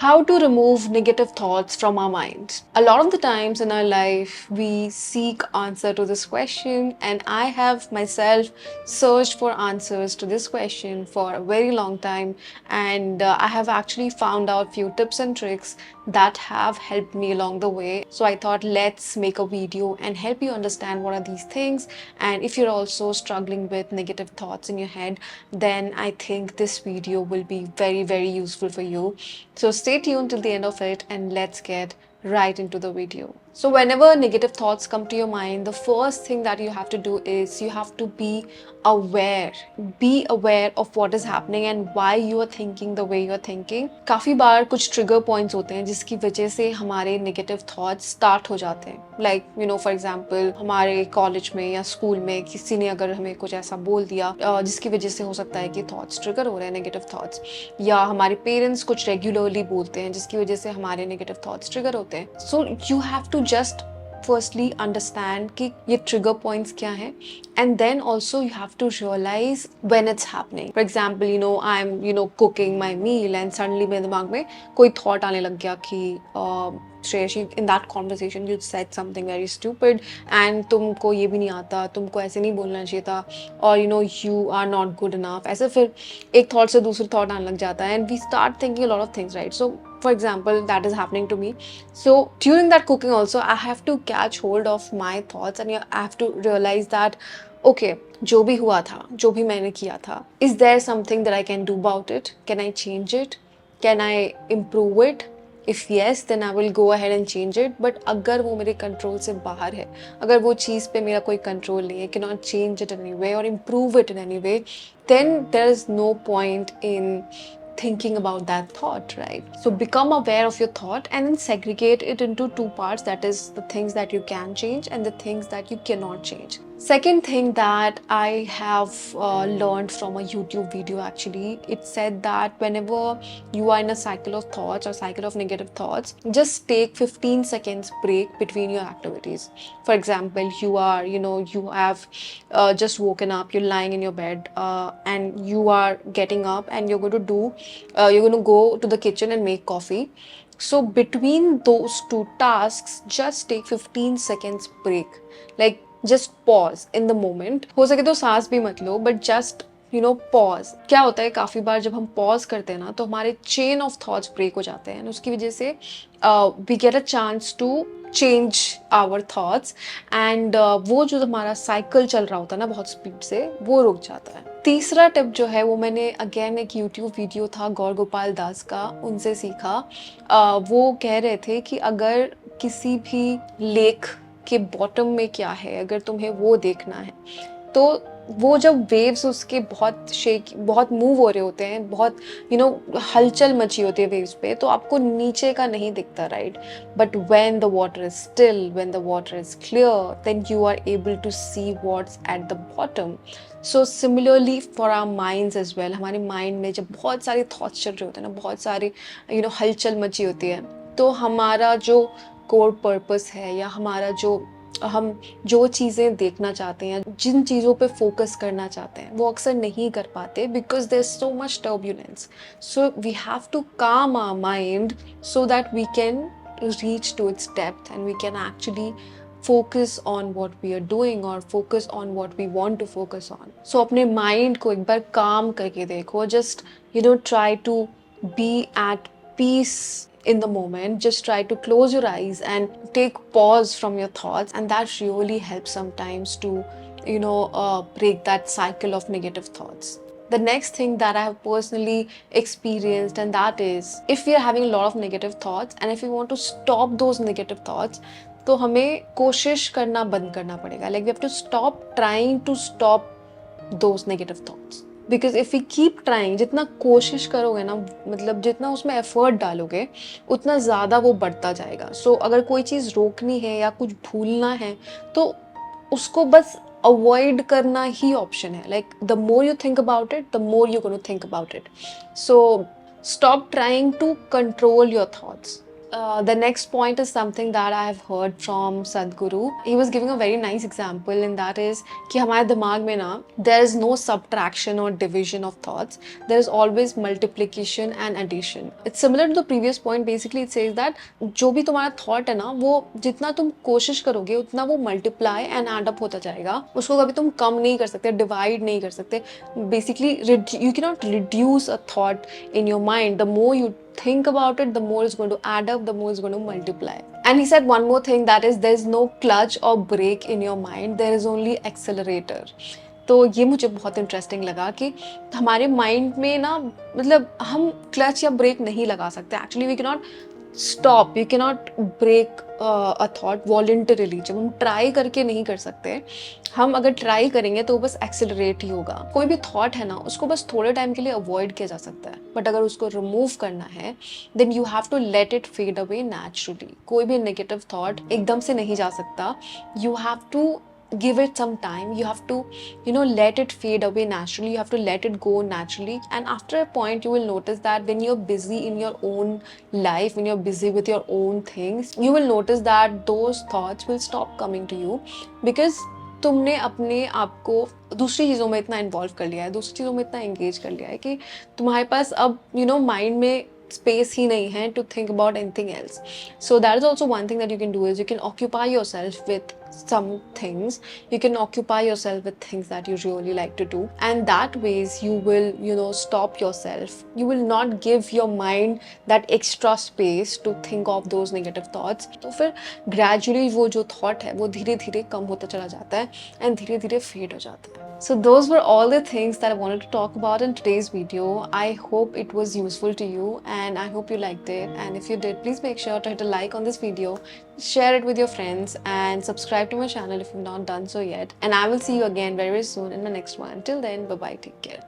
How to remove negative thoughts from our mind. A lot of the times in our life, we seek answer to this question, and I have myself searched for answers to this question for a very long time, and I have actually found out few tips and tricks that have helped me along the way. So I thought let's make a video and help you understand what are these things. And if you're also struggling with negative thoughts in your head, then I think this video will be very useful for you. So stay tuned till the end of it and let's get right into the video. So whenever negative thoughts come to your mind, the first thing that you have to do is you have to be aware. Be aware of what is happening and why you are thinking the way you are thinking. काफी बार कुछ trigger points होते हैं जिसकी वजह से हमारे negative thoughts start हो जाते हैं. Like for example हमारे college में या school में किसी ने अगर हमें कुछ ऐसा बोल दिया जिसकी वजह से हो सकता है कि thoughts trigger हो रहे हैं, negative thoughts, या हमारे parents कुछ regularly बोलते हैं जिसकी वजह से हमारे negative thoughts trigger होते हैं. So you have to just firstly understand कि ये trigger points क्या हैं, and then also you have to realize when it's happening. For example, I'm cooking my meal and suddenly मेरे दिमाग में कोई thought आने लग गया कि Shreyashi, in that conversation you said something very stupid and तुमको ये भी नहीं आता, तुमको ऐसे नहीं बोलना चाहिए था, और you are not good enough. ऐसे फिर एक thought से दूसरे thought आने लग जाता है and we start thinking a lot of things, right? So for example, that is happening to me. So during that cooking also, I have to catch hold of my thoughts and I have to realize that okay, जो भी हुआ था, जो भी मैंने किया था, is there something that I can do about it? Can I change it? Can I improve it? If yes, then I will go ahead and change it. But अगर वो मेरे control से बाहर है, अगर वो चीज़ पे मेरा कोई control नहीं है, cannot change it in any way or improve it in any way, then there is no point in thinking about that thought, right? So become aware of your thought and then segregate it into two parts, that is the things that you can change and the things that you cannot change. Second thing that I have learned from a YouTube video, actually, it said that whenever you are in a cycle of thoughts or cycle of negative thoughts, just take 15 seconds break between your activities. For example, you have just woken up, you're lying in your bed, and you are getting up and you're going to go to the kitchen and make coffee. So between those two tasks, just take 15 seconds break. Like just pause in the moment. हो सके तो सांस भी मत लो, but just pause. क्या होता है काफी बार जब हम pause करते हैं ना, तो हमारे chain of thoughts break हो जाते हैं, उसकी वजह से we get a chance to change our thoughts and वो जो हमारा cycle चल रहा होता है ना बहुत स्पीड से, वो रुक जाता है. तीसरा टिप जो है वो मैंने अगेन एक YouTube वीडियो था गौर गोपाल दास का, उनसे सीखा. वो कह रहे थे कि अगर किसी भी लेक के बॉटम में क्या है, अगर तुम्हें वो देखना है, तो वो जब वेव्स उसके बहुत मूव हो रहे होते हैं, बहुत हलचल मची होती है वेव्स पे, तो आपको नीचे का नहीं दिखता, right? But when the water is still, when the water is clear, then you are able to see what's at the bottom. So similarly for our minds as well, हमारे माइंड में जब बहुत सारे थॉट्स चल रहे होते हैं ना, बहुत सारे हलचल मची होती है, तो हमारा जो कोर पर्पस है या हमारा हम जो चीज़ें देखना चाहते हैं, जिन चीज़ों पे फोकस करना चाहते हैं, वो अक्सर नहीं कर पाते because there is so much turbulence. So we have to calm our mind so that we can reach to its depth and we can actually focus on what we are doing or focus on what we want to focus on. So अपने mind को एक बार calm करके देखो. Just try to be at peace in the moment. Just try to close your eyes and take pause from your thoughts, and that really helps sometimes to break that cycle of negative thoughts. The next thing that I have personally experienced, and that is, if we are having a lot of negative thoughts and if we want to stop those negative thoughts, तो हमें कोशिश करना बंद करना पड़ेगा. Like we have to stop trying to stop those negative thoughts. Because if you keep trying, जितना कोशिश करोगे ना, मतलब जितना उसमें एफर्ट डालोगे, उतना ज़्यादा वो बढ़ता जाएगा. सो अगर कोई चीज़ रोकनी है या कुछ भूलना है, तो उसको बस अवॉइड करना ही ऑप्शन है. Like the more you think about it, the more you gonna think about it. So stop trying to control your thoughts. The next point is something that I have heard from Sadhguru. He was giving a very nice example, and that is कि हमारे दिमाग में ना there is no subtraction or division of thoughts. There is always multiplication and addition. It's similar to the previous point. Basically, it says that जो भी तुम्हारा thought है ना, वो जितना तुम कोशिश करोगे उतना वो multiply and add up होता जाएगा. उसको कभी तुम कम नहीं कर सकते, divide नहीं कर सकते. Basically, you cannot reduce a thought in your mind. The more you think about it, the more it's going to add up, the more it's going to multiply. And he said one more thing, that is there's no clutch or brake in your mind, there is only accelerator. तो ये मुझे बहुत interesting लगा कि हमारे mind में ना, मतलब हम क्लच या ब्रेक नहीं लगा सकते. Actually we can not stop, you can not break a thought voluntarily. जब हम ट्राई करके नहीं कर सकते, हम अगर ट्राई करेंगे तो बस एक्सेलरेट ही होगा. कोई भी थॉट है ना, उसको बस थोड़े टाइम के लिए अवॉइड किया जा सकता है, बट अगर उसको रिमूव करना है then you have to let it fade away naturally. कोई भी नेगेटिव थॉट एकदम से नहीं जा सकता. You have to give it some time. You have to, let it fade away naturally. You have to let it go naturally, and after a point you will notice that when you're busy in your own life, when you're busy with your own things, you will notice that those thoughts will stop coming to you, because तुमने अपने आप को दूसरी चीज़ों में इतना involve कर लिया है, दूसरी चीज़ों में इतना एंगेज कर लिया है कि तुम्हारे पास अब माइंड में स्पेस ही नहीं है to think about anything else. So that is also one thing that you can do is you can occupy yourself with some things. You can occupy yourself with things that you really like to do, and that ways you will stop yourself. You will not give your mind that extra space to think of those negative thoughts. तो फिर gradually वो जो thought है वो धीरे धीरे कम होता चला जाता है and धीरे धीरे fade हो जाता है. So those were all the things that I wanted to talk about in today's video. I hope it was useful to you, and I hope you liked it. And if you did, please make sure to hit a like on this video, share it with your friends, and subscribe to my channel if you've not done so yet. And I will see you again very, very soon in my next one. Till then, bye bye, take care.